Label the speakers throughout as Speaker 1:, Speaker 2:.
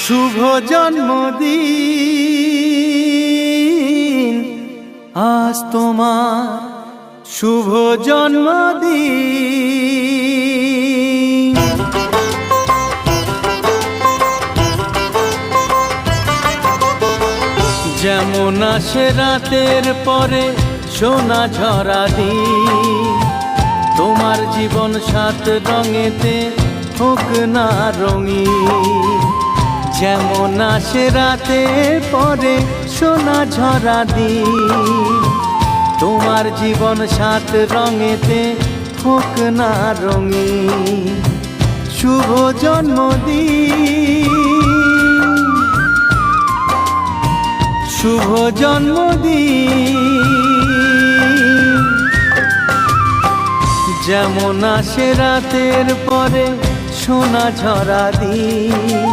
Speaker 1: শুভ জন্মদিন আজ তোমার শুভ জন্মদিন। যেমন আসে রাতের পরে সোনা ঝরা দিন, তোমার জীবন সাত রঙেতে হোক না রঙিন। যেমন আসে রাতের পরে সোনা ঝরা দিন, তোমার জীবন সাত রঙেতে হোক না রঙিন। শুভ জন্মদিন, শুভ জন্মদিন। যেমন আসে রাতের পরে সোনা ঝরা দিন,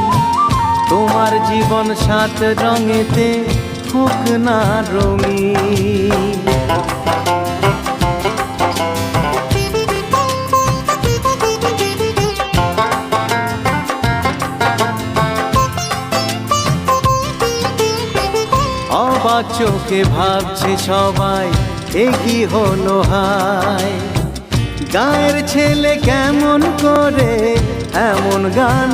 Speaker 1: তোমার জীবন সাত রঙেতে হোক না রঙিন। অবাক চোখে ভাবছে সবাই এ কি হলো হায়, গায়ের ছেলে কেমন করে এমন গান